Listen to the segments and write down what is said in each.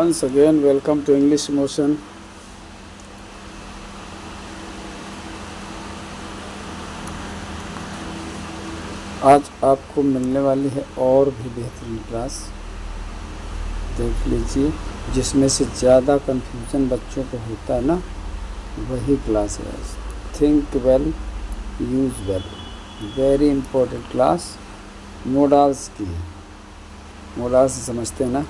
Once again, welcome to English Motion. आज आपको मिलने वाली है और भी बेहतरीन क्लास, देख लीजिए। जिसमें से ज़्यादा कंफ्यूजन बच्चों को होता है ना, वही क्लास है। Think well, use well, very important class. Modals की है। मोडाल्स समझते हैं ना,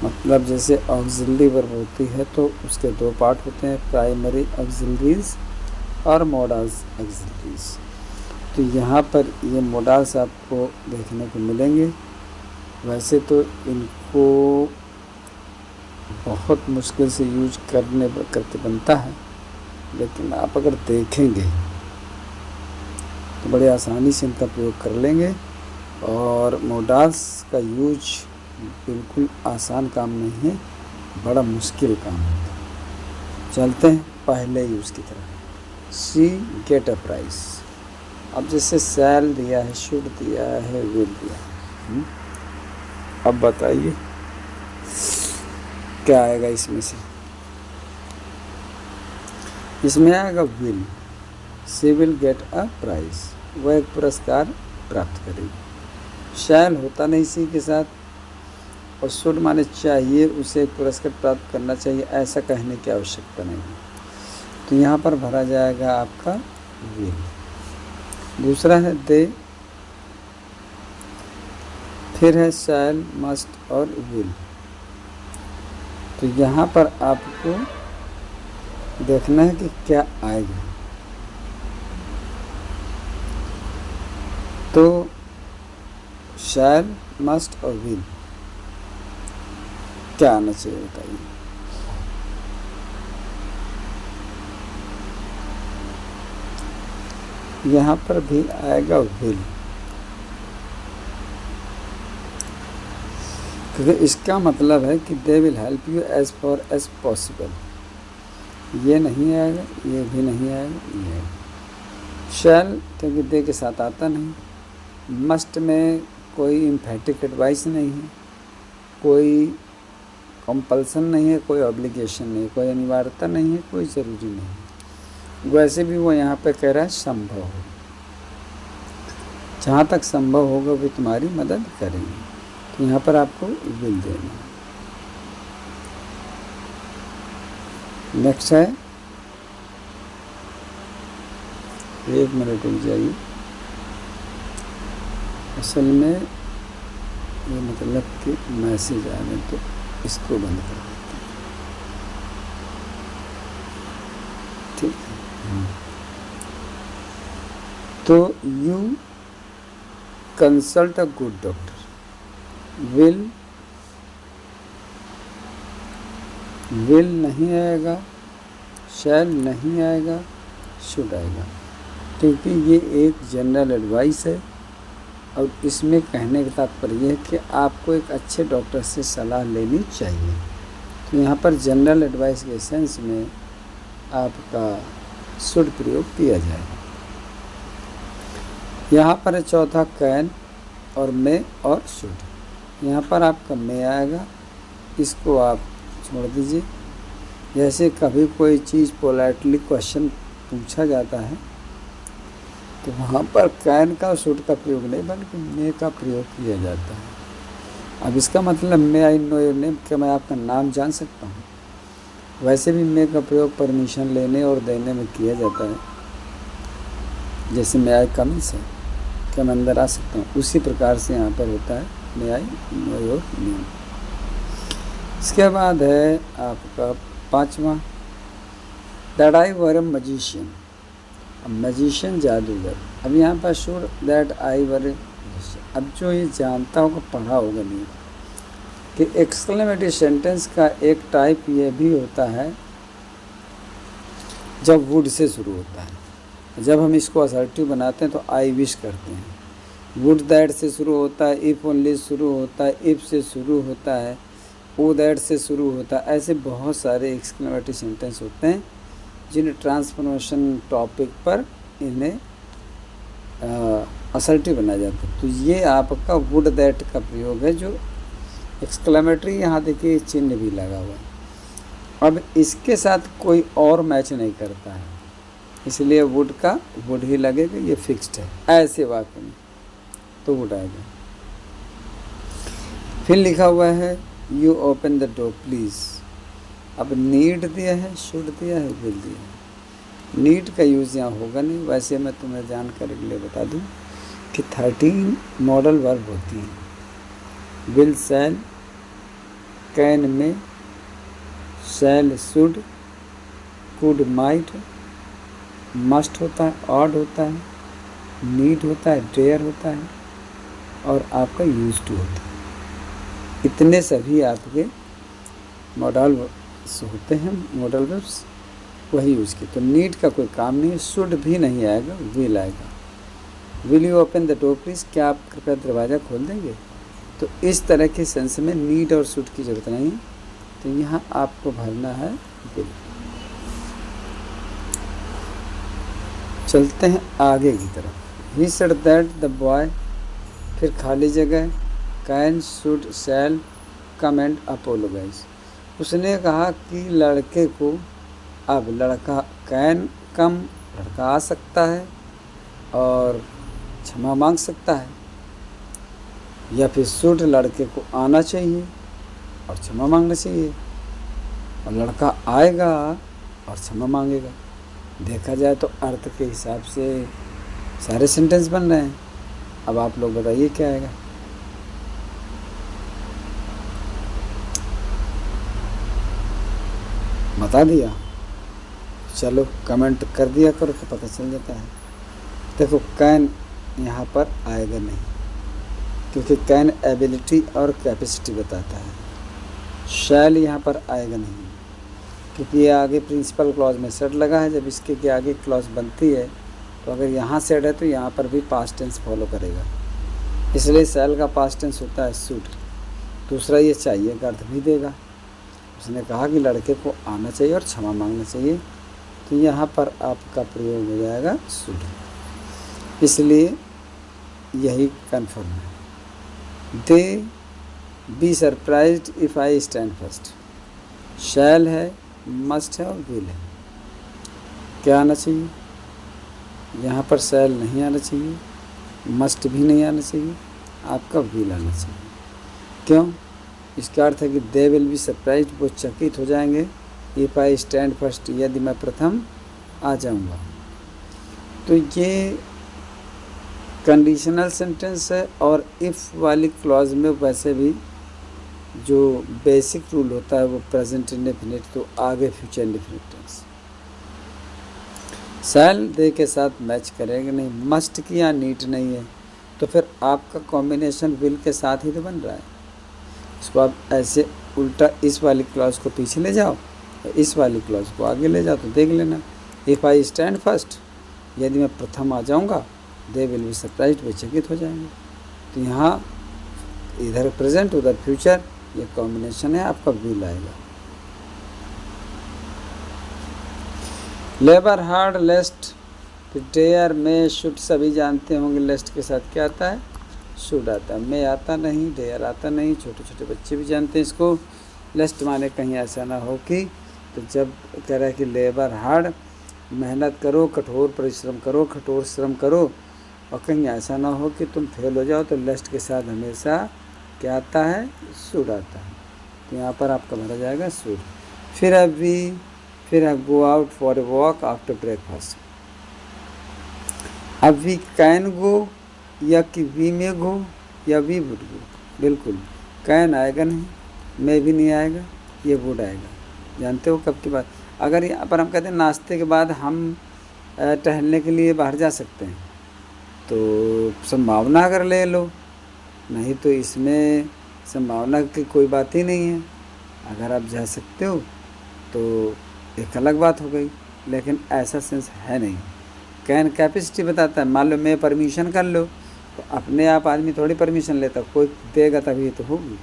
मतलब जैसे ऑक्सिलरी वर्ब होती है तो उसके दो पार्ट होते हैं, प्राइमरी ऑक्सिलरीज और मोडाल्स ऑक्सिलरीज। तो यहाँ पर ये मोडाल्स आपको देखने को मिलेंगे। वैसे तो इनको बहुत मुश्किल से यूज करके बनता है, लेकिन आप अगर देखेंगे तो बड़े आसानी से इनका प्रयोग कर लेंगे। और मोडाल्स का यूज बिल्कुल आसान काम नहीं है, बड़ा मुश्किल काम है। चलते हैं पहले यूज़ की तरफ। सी गेट अ प्राइस। अब जैसे सेल दिया है, शुड दिया है, विल दिया है। अब बताइए क्या आएगा इसमें से। इसमें आएगा will. She will get a prize, वह एक पुरस्कार प्राप्त करेगी। शैल होता नहीं सी के साथ, और शुड माने चाहिए, उसे एक पुरस्कार प्राप्त करना चाहिए, ऐसा कहने की आवश्यकता नहीं है। तो यहाँ पर भरा जाएगा आपका विल। दूसरा है दे, फिर है शैल, मस्ट और विल। तो यहाँ पर आपको देखना है कि क्या आएगा। तो शैल, मस्ट और विल क्या आना चाहिए बताइए। यहाँ पर भी आएगा विल, क्योंकि इसका मतलब है कि they will help you as far as possible. ये नहीं आएगा, ये भी नहीं आएगा, ये आएगा। शैल क्योंकि दे के साथ आता नहीं। मस्ट में कोई इम्फेटिक एडवाइस नहीं है, कोई कंपल्सन नहीं है, कोई ऑब्लिगेशन नहीं है, कोई अनिवार्यता नहीं है, कोई ज़रूरी नहीं है। वैसे भी वो यहाँ पे कह रहा है संभव हो, जहाँ तक संभव होगा वो तुम्हारी मदद करेंगे। तो यहाँ पर आपको विल देना है। नेक्स्ट है, एक मिनट रुक जाइए। असल में ये मतलब कि मैसेज आ गए तो इसको बंद कर देते हैं, ठीक है। तो you consult a good doctor. Will नहीं आएगा, शैल नहीं आएगा, शुड आएगा, क्योंकि ये एक जनरल एडवाइस है। और इसमें कहने का तात्पर्य है कि आपको एक अच्छे डॉक्टर से सलाह लेनी चाहिए। तो यहाँ पर जनरल एडवाइस के सेंस में आपका शुड प्रयोग किया जाएगा। यहाँ पर है चौथा कैन और मे और शुड। यहाँ पर आपका मे आएगा, इसको आप छोड़ दीजिए। जैसे कभी कोई चीज़ पोलाइटली क्वेश्चन पूछा जाता है तो वहाँ पर कैन का और शुड का प्रयोग नहीं बल्कि मे का प्रयोग किया जाता है। अब इसका मतलब मे आई नो योर नेम, क्या मैं आपका नाम जान सकता हूँ। वैसे भी मे का प्रयोग परमिशन लेने और देने में किया जाता है। जैसे मे आई कम इन से, क्या मैं अंदर आ सकता हूँ, उसी प्रकार से यहाँ पर होता है मे आई नो योर नेम। इसके बाद है आपका पाँचवा, that I were a magician. अब मजिशियन जादूगर। अब यहाँ पर शुड दैट आई वर। अब जो ये जानता होगा, पढ़ा होगा नहीं, कि एक्सक्लेमेटरी सेंटेंस का एक टाइप ये भी होता है जब वुड से शुरू होता है। जब हम इसको असर्टिव बनाते हैं तो आई विश करते हैं। वुड दैट से शुरू होता है, इफ़ ओनली शुरू होता है, इफ़ से शुरू होता है, ओ दैट से शुरू होता है। ऐसे बहुत सारे एक्सक्लेमेटरी सेंटेंस होते हैं जिन ट्रांसफॉर्मेशन टॉपिक पर इन्हें असर्टिव बनाया जाता है। तो ये आपका वुड दैट का प्रयोग है जो एक्सक्लेमेटरी यहाँ देखिए चिन्ह भी लगा हुआ है। अब इसके साथ कोई और मैच नहीं करता है, इसलिए वुड का वुड ही लगेगा, ये फिक्स्ड है। ऐसे वाक्य में तो वुड आएगा। फिर लिखा हुआ है you open the door please. अब नीड दिया है, शुड दिया है, विल दिया है। नीड का यूज़ यहाँ होगा नहीं। वैसे मैं तुम्हें जानकारी के लिए बता दूँ कि 13 मॉडल वर्ब होती हैं। विल, शैल, कैन, में, शैल, शुड, कुड, माइट, मस्ट होता है, ऑड होता है, नीड होता है, डेयर होता है और आपका यूज टू होता है। इतने सभी आपके मॉडल होते हैं, मॉडल वर्ब्स, वही यूज़ की। तो नीड का कोई काम नहीं है, शुड भी नहीं आएगा, विल आएगा। Will you open the door please, क्या आप कृपया दरवाज़ा खोल देंगे। तो इस तरह के सेंस में नीड और शुड की ज़रूरत नहीं है, तो यहाँ आपको भरना है विल। चलते हैं आगे की तरफ। He said that the boy, फिर खाली जगह, can, should, shall come and apologise. उसने कहा कि लड़के को, अब लड़का कैन कम, लड़का आ सकता है और क्षमा मांग सकता है, या फिर शुड, लड़के को आना चाहिए और क्षमा मांगना चाहिए, और लड़का आएगा और क्षमा मांगेगा। देखा जाए तो अर्थ के हिसाब से सारे सेंटेंस बन रहे हैं। अब आप लोग बताइए क्या आएगा। बता दिया, चलो कमेंट कर दिया करो तो पता चल जाता है। देखो कैन यहाँ पर आएगा नहीं, क्योंकि कैन एबिलिटी और कैपेसिटी बताता है। शैल यहाँ पर आएगा नहीं, क्योंकि ये आगे प्रिंसिपल क्लॉज में सेड लगा है। जब इसके के आगे क्लॉज बनती है तो अगर यहाँ सेड है तो यहाँ पर भी पास्ट टेंस फॉलो करेगा, इसलिए शैल का पास्ट टेंस होता है शुड। दूसरा ये चाहिए का अर्थ भी देगा। उसने कहा कि लड़के को आना चाहिए और क्षमा मांगना चाहिए, तो यहाँ पर आपका प्रयोग हो जाएगा शुड, इसलिए यही कन्फर्म है। They be surprised if I stand first. Shall है, मस्ट है और विल है। क्या आना चाहिए, यहाँ पर शैल नहीं आना चाहिए, मस्ट भी नहीं आना चाहिए, आपका विल आना चाहिए। क्यों? इसका अर्थ है कि दे विल बी सरप्राइज्ड, वो चकित हो जाएंगे, इफ़ आई स्टैंड फर्स्ट, यदि मैं प्रथम आ जाऊँगा। तो ये कंडीशनल सेंटेंस है, और इफ़ वाली क्लॉज में वैसे भी जो बेसिक रूल होता है वो प्रेजेंट इंडेफिनिट, तो आगे फ्यूचर इंडेफिनिट टेंस। शैल दे के साथ मैच करेगा नहीं, मस्ट की या नीड नहीं है, तो फिर आपका कॉम्बिनेशन विल के साथ ही तो बन रहा है। इसको आप ऐसे उल्टा इस वाली क्लॉज को पीछे ले जाओ, इस वाली क्लॉज को आगे ले जाओ, तो देख लेना। इफ़ आई स्टैंड फर्स्ट, यदि मैं प्रथम आ जाऊंगा, दे विल बी सरप्राइज्ड, वे चकित हो जाएंगे। तो यहाँ इधर प्रेजेंट उधर फ्यूचर, ये कॉम्बिनेशन है, आपका विल आएगा। लेबर हार्ड, लेस्ट, फिर डेयर, में, शुड, सभी जानते होंगे लेस्ट के साथ क्या आता है, शुड आता है। में आता नहीं, डेयर आता नहीं, छोटे छोटे बच्चे भी जानते हैं इसको। लेस्ट माने कहीं ऐसा ना हो कि, तो जब कह रहा है कि लेबर हार्ड, मेहनत करो, कठोर परिश्रम करो, कठोर श्रम करो, और कहीं ऐसा ना हो कि तुम फेल हो जाओ, तो लेस्ट के साथ हमेशा क्या आता है, शुड आता है। तो यहाँ पर आपका भरा जाएगा शुड। फिर अभी go out for a walk after breakfast. अब वी कैन गो, या कि वी में गो, या वी वुड गो। बिल्कुल कैन आएगा नहीं, में भी नहीं आएगा, ये वुड आएगा। जानते हो कब की बात? अगर यहाँ पर हम कहते हैं नाश्ते के बाद हम टहलने के लिए बाहर जा सकते हैं, तो संभावना अगर ले लो, नहीं तो इसमें संभावना की कोई बात ही नहीं है। अगर आप जा सकते हो तो एक अलग बात हो गई, लेकिन ऐसा सेंस है नहीं। कैन कैपेसिटी बताता है। मान लो मैं परमिशन कर लो, तो अपने आप आदमी थोड़ी परमिशन लेता, कोई देगा तभी तो होगी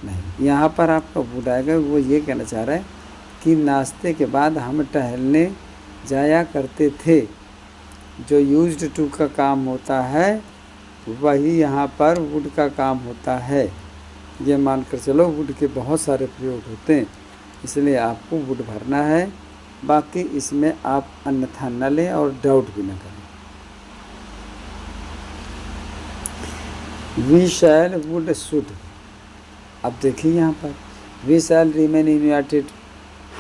नहीं। यहाँ पर आपका वुड आएगा। वो ये कहना चाह रहा है कि नाश्ते के बाद हम टहलने जाया करते थे। जो यूज्ड टू का काम होता है वही यहाँ पर वुड का काम होता है। ये मानकर चलो वुड के बहुत सारे प्रयोग होते हैं, इसलिए आपको वुड भरना है। बाकी इसमें आप अन्यथा न लें और डाउट भी न करें। वी शैल वुड शुड, अब देखिए यहाँ पर वी शैल रिमेन यूनाइटेड,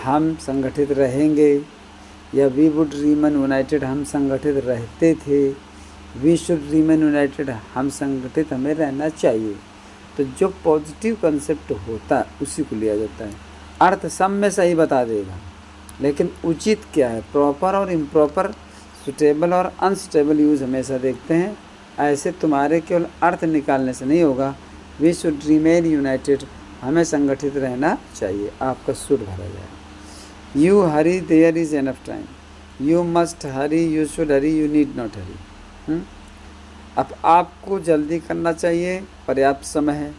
हम संगठित रहेंगे, या वी वुड रिमेन यूनाइटेड, हम संगठित रहते थे। वी शुड रिमेन यूनाइटेड, हम संगठित हमें रहना चाहिए। तो जो पॉजिटिव कंसेप्ट होता है उसी को लिया जाता है। अर्थ सब में सही बता देगा, लेकिन उचित क्या है, प्रॉपर और इम्प्रॉपर, सुटेबल और अनसुटेबल यूज़ हमेशा देखते हैं। ऐसे तुम्हारे केवल अर्थ निकालने से नहीं होगा। वी शुड रिमेन यूनाइटेड, हमें संगठित रहना चाहिए, आपका शुड भरा जाए। You hurry, there is enough time, you must hurry, you should hurry, you need not hurry. अब आपको जल्दी करना चाहिए, पर्याप्त समय है।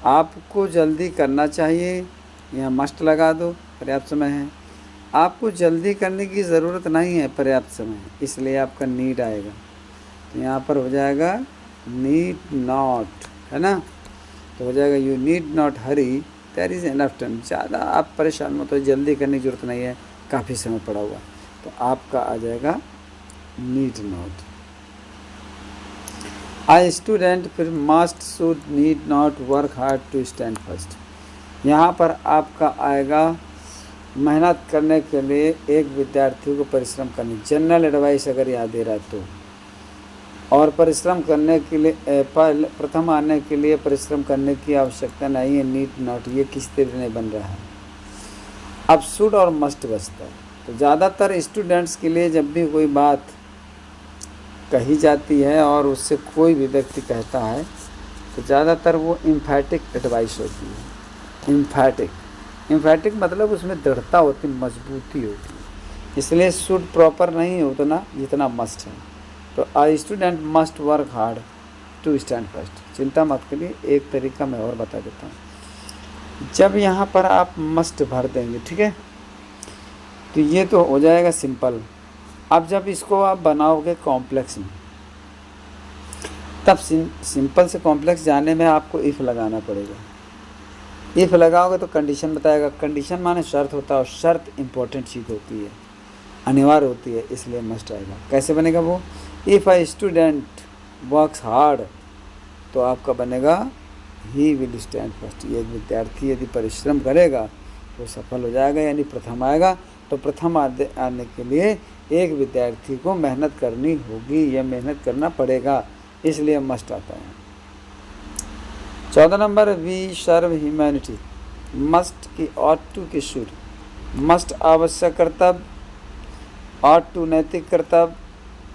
आपको जल्दी करना चाहिए, यहाँ मस्ट लगा दो, पर्याप्त समय है। आपको जल्दी करने की ज़रूरत नहीं है, पर्याप्त समय है, इसलिए आपका नीड आएगा। तो यहाँ पर हो जाएगा नीड नॉट, है ना। तो हो जाएगा you need not hurry, there is enough time, ज़्यादा आप परेशान मत हो, जल्दी करने की ज़रूरत नहीं है, काफ़ी समय पड़ा हुआ। तो आपका आ जाएगा नीड नॉट। आई स्टूडेंट फिर must, should, need not work hard to stand first. यहाँ पर आपका आएगा मेहनत करने के लिए एक विद्यार्थी को परिश्रम करनी, जनरल एडवाइस अगर यहाँ दे रहा है तो। और परिश्रम करने के लिए प्रथम आने के लिए परिश्रम करने की आवश्यकता नहीं है, नीड नॉट, ये किस तरह नहीं बन रहा है। अब शुड और मस्ट बचता है। तो ज़्यादातर स्टूडेंट्स के लिए जब भी कोई बात कही जाती है और उससे कोई भी व्यक्ति कहता है तो ज़्यादातर वो इम्फैटिक एडवाइस होती है। इम्फैटिक मतलब उसमें दृढ़ता होती, मजबूती होती है, इसलिए शुड प्रॉपर नहीं है उतना जितना मस्ट है। तो I student must work hard to stand first. चिंता मत करिए, एक तरीका मैं और बता देता हूँ। जब यहाँ पर आप मस्ट भर देंगे, ठीक है, तो ये तो हो जाएगा सिंपल। अब जब इसको आप बनाओगे कॉम्प्लेक्स में, तब सिंपल से कॉम्प्लेक्स जाने में आपको इफ़ लगाना पड़ेगा। इफ़ लगाओगे तो कंडीशन बताएगा, कंडीशन माने शर्त होता है, और शर्त इम्पोर्टेंट चीज़ होती है, अनिवार्य होती है, इसलिए मस्ट आएगा। कैसे बनेगा वो, if a student works hard, तो आपका बनेगा ही विल स्टैंड फर्स्ट। एक विद्यार्थी यदि परिश्रम करेगा तो सफल हो जाएगा, यानी प्रथम आएगा। तो प्रथम आने के लिए एक विद्यार्थी को मेहनत करनी होगी या मेहनत करना पड़ेगा, इसलिए मस्ट आता है। 14 number, we serve humanity. Must की ऑट टू की शुड। मस्ट आवश्यक कर्तव्य, ऑट टू नैतिक कर्तव्य,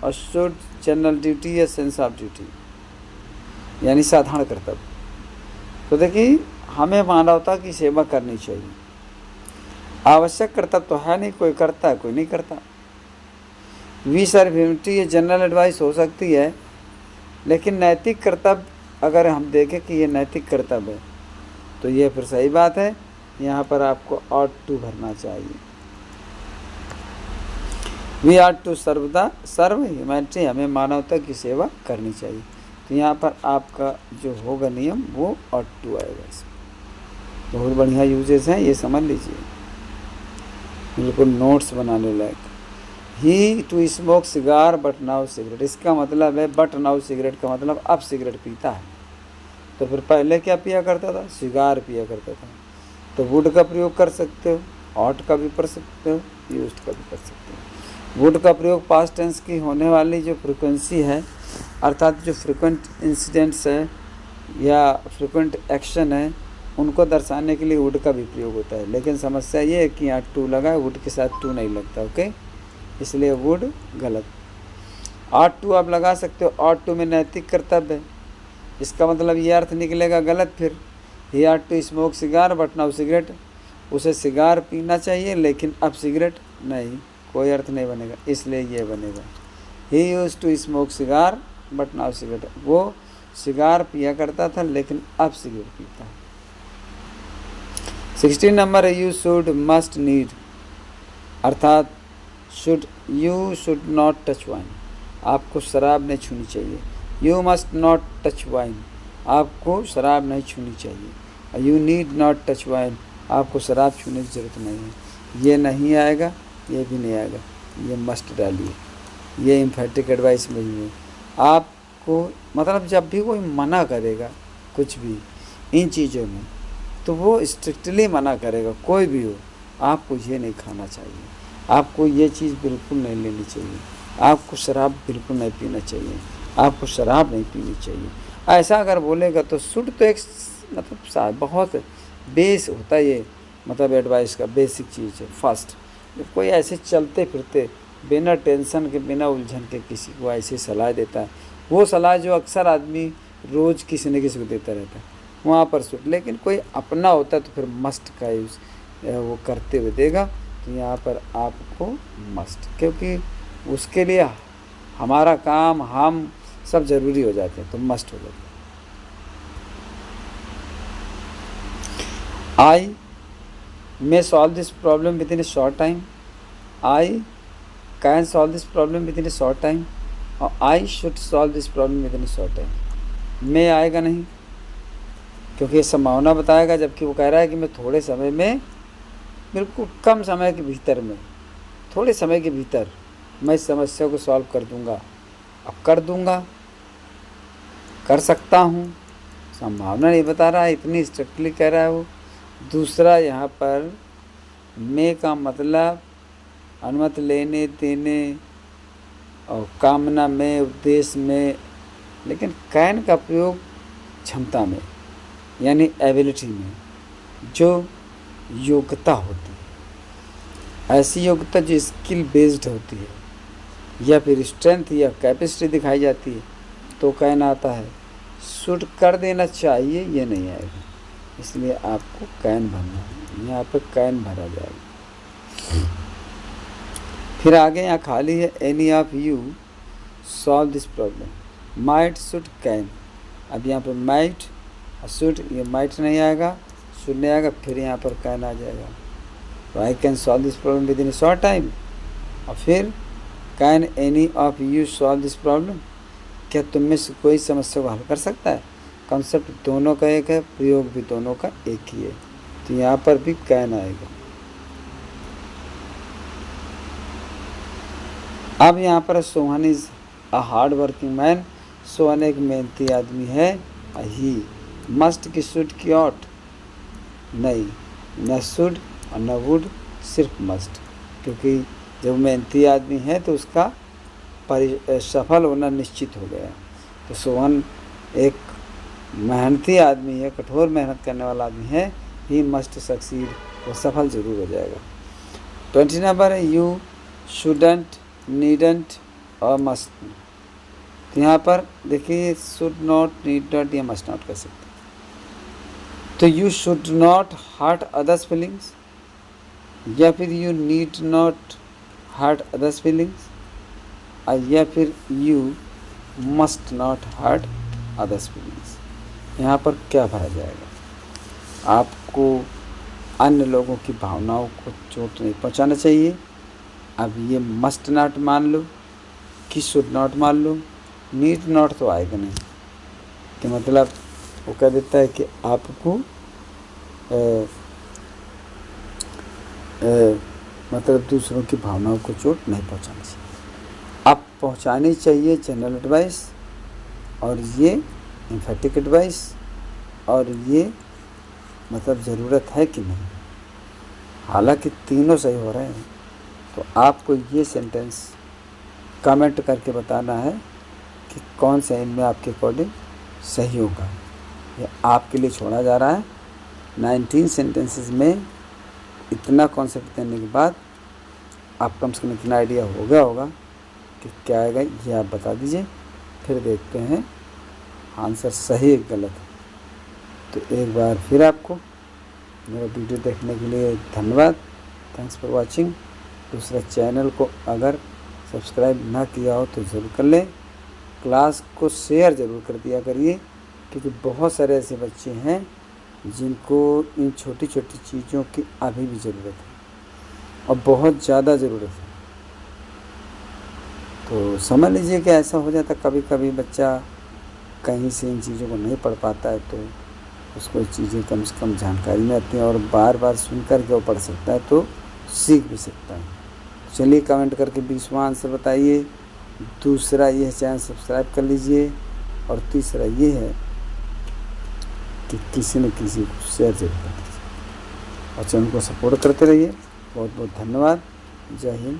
और शुड जनरल ड्यूटी या सेंस ऑफ ड्यूटी, यानी साधारण कर्तव्य। तो देखिए, हमें मानवता की सेवा करनी चाहिए। आवश्यक कर्तव्य तो है नहीं, कोई करता है कोई नहीं करता। वी सर्व ह्यूमैनिटी ये जनरल एडवाइस हो सकती है, लेकिन नैतिक कर्तव्य अगर हम देखें कि ये नैतिक कर्तव्य है तो ये फिर सही बात है। यहाँ पर आपको ऑट टू भरना चाहिए। We are to serve humanity, हमें मानवता की सेवा करनी चाहिए। तो यहाँ पर आपका जो होगा नियम वो ऑट टू आएगा। बहुत बढ़िया यूजेस हैं, ये समझ लीजिए, बिल्कुल नोट्स बनाने लायक। He to smoke cigar but now cigarette, इसका मतलब है बट नाउ सिगरेट का मतलब अब सिगरेट पीता है। तो फिर पहले क्या पिया करता था, सिगार पिया करता था। तो वुड का प्रयोग कर सकते हो, ऑट का भी कर सकते हो, यूज्ड का भी कर सकते हो। वुड का प्रयोग पास्ट टेंस की होने वाली जो फ्रिक्वेंसी है, अर्थात जो फ्रिक्वेंट इंसिडेंट्स है या फ्रिक्वेंट एक्शन है, उनको दर्शाने के लिए वुड का भी प्रयोग होता है। लेकिन समस्या ये है कि यहाँ टू लगा है, वुड के साथ टू नहीं लगता, ओके, इसलिए वुड गलत। ऑट टू आप लगा सकते हो, ऑट टू में नैतिक कर्तव्य है, इसका मतलब ये अर्थ निकलेगा गलत। फिर he ought to smoke cigar but now cigarette, उसे सिगार पीना चाहिए लेकिन अब सिगरेट नहीं, कोई अर्थ नहीं बनेगा, इसलिए ये बनेगा he used to smoke cigar but now cigarette, वो सिगार पिया करता था लेकिन अब सिगरेट पीता है। 16 नंबर है, यू शुड मस्ट नीड, अर्थात you should not touch wine, आपको शराब नहीं छूनी चाहिए। You must not touch wine, आपको शराब नहीं छूनी चाहिए। You need not touch wine, आपको शराब छूने की ज़रूरत नहीं है। ये नहीं आएगा, ये भी नहीं आएगा, ये मस्ट डालिए। ये एम्फेटिक एडवाइस नहीं है आपको। मतलब जब भी कोई मना करेगा कुछ भी इन चीज़ों में, तो वो स्ट्रिक्टली मना करेगा, कोई भी हो, आपको ये नहीं खाना चाहिए, आपको ये चीज़ बिल्कुल नहीं लेनी चाहिए, आपको शराब बिल्कुल नहीं पीना चाहिए, आपको शराब नहीं पीनी चाहिए। ऐसा अगर बोलेगा तो शुड तो एक मतलब बहुत बेस होता है ये, मतलब एडवाइस का बेसिक चीज़ है। फर्स्ट जब कोई ऐसे चलते फिरते बिना टेंशन के बिना उलझन के किसी को ऐसी सलाह देता है, वो सलाह जो अक्सर आदमी रोज़ किसी न किसी को देता रहता है, वहाँ पर शुड। लेकिन कोई अपना होता है तो फिर मस्ट का यूज़ वो करते हुए देगा, तो यहाँ पर आपको मस्ट, क्योंकि उसके लिए हमारा काम हम सब ज़रूरी हो जाते हैं, तो मस्ट हो जाता है। आई may solve this problem within a short time, I can solve this problem within a short time, और I should solve this problem within a short time। मैं आएगा नहीं, क्योंकि ये संभावना बताएगा, जबकि वो कह रहा है कि मैं थोड़े समय में, बिल्कुल कम समय के भीतर में, थोड़े समय के भीतर मैं इस समस्या को सॉल्व कर दूंगा। अब कर दूंगा, कर सकता हूँ, संभावना नहीं बता रहा है, इतनी स्ट्रिक्टली कह रहा है वो। दूसरा यहाँ पर मैं का मतलब अनुमति लेने देने और कामना में, उद्देश्य में, लेकिन कैन का प्रयोग क्षमता में, यानी एबिलिटी में, जो योग्यता होती है, ऐसी योग्यता जो स्किल बेस्ड होती है, या फिर स्ट्रेंथ या कैपेसिटी दिखाई जाती है, तो कैन आता है। शुड कर देना चाहिए, ये नहीं आएगा, इसलिए आपको कैन भरना है, यहाँ पर कैन भरा जाएगा। फिर आगे यहाँ खाली है, any of you solve this problem, might should can. अब यहाँ पर माइट और शुड, ये माइट नहीं आएगा, शुड नहीं आएगा, फिर यहाँ पर कैन आ जाएगा। तो I can solve this problem with in A short time, और फिर can any of you solve this problem, क्या तुम में से कोई समस्या को हल कर सकता है। कॉन्सेप्ट दोनों का एक है, प्रयोग भी दोनों का एक ही है, तो यहाँ पर भी कैन आएगा। अब यहाँ पर Sohan is a hard working man, Sohan एक मेहनती आदमी है। ही मस्ट की शुड की ऑट, नहीं, न शुड और न वुड, सिर्फ मस्ट, क्योंकि जब मेहनती आदमी है तो उसका सफल होना निश्चित हो गया। तो सोहन एक मेहनती आदमी है, कठोर मेहनत करने वाला आदमी है। ही मस्ट सक्सीड, वो सफल जरूर हो जाएगा। 20 नंबर है, यू शुडंट, नीडंट और मस्ट। तो यहाँ पर देखिए शुड नॉट, नीड नॉट या मस्ट नॉट कर सकते। तो you should not hurt others feelings, या फिर you need not hurt others feelings, या फिर you must not hurt others feelings. यहाँ पर क्या भरा जाएगा। आपको अन्य लोगों की भावनाओं को चोट नहीं पहुँचाना चाहिए। अब ये मस्ट नॉट मान लो कि शुड नॉट मान लो, नीड नॉट तो आएगा नहीं, कि मतलब वो कह देता है कि आपको मतलब दूसरों की भावनाओं को चोट नहीं पहुँचानी चाहिए। आप पहुँचानी चाहिए जनरल एडवाइस, और ये एम्फेटिक एडवाइस, और ये मतलब ज़रूरत है कि नहीं। हालांकि तीनों सही हो रहे हैं, तो आपको ये सेंटेंस कमेंट करके बताना है कि कौन सा इनमें आपके अकॉर्डिंग सही होगा। ये आपके लिए छोड़ा जा रहा है। 19 सेंटेंसेस में इतना कॉन्सेप्ट देने के बाद आप कम से कम इतना आइडिया हो गया होगा कि क्या आएगा, ये आप बता दीजिए। फिर देखते हैं आंसर सही है गलत है। तो एक बार फिर आपको मेरा वीडियो देखने के लिए धन्यवाद। Thanks for watching. दूसरा चैनल को अगर सब्सक्राइब ना किया हो तो ज़रूर कर लें। क्लास को शेयर ज़रूर कर दिया करिए, क्योंकि बहुत सारे ऐसे बच्चे हैं जिनको इन छोटी छोटी चीज़ों की अभी भी ज़रूरत है, और बहुत ज़्यादा ज़रूरत है। तो समझ लीजिए कि ऐसा हो जाता, कभी कभी बच्चा कहीं से इन चीज़ों को नहीं पढ़ पाता है, तो उसको चीज़ें कम से कम जानकारी में आती हैं और बार बार सुन कर के वो पढ़ सकता है तो सीख भी सकता है। चलिए कमेंट करके 20वां आंसर बताइए। दूसरा ये है चैनल सब्सक्राइब कर लीजिए और तीसरा ये है कि किसी न किसी को शेयर जरूर कर दीजिए और चैनल को सपोर्ट करते रहिए। बहुत बहुत धन्यवाद। जय हिंद।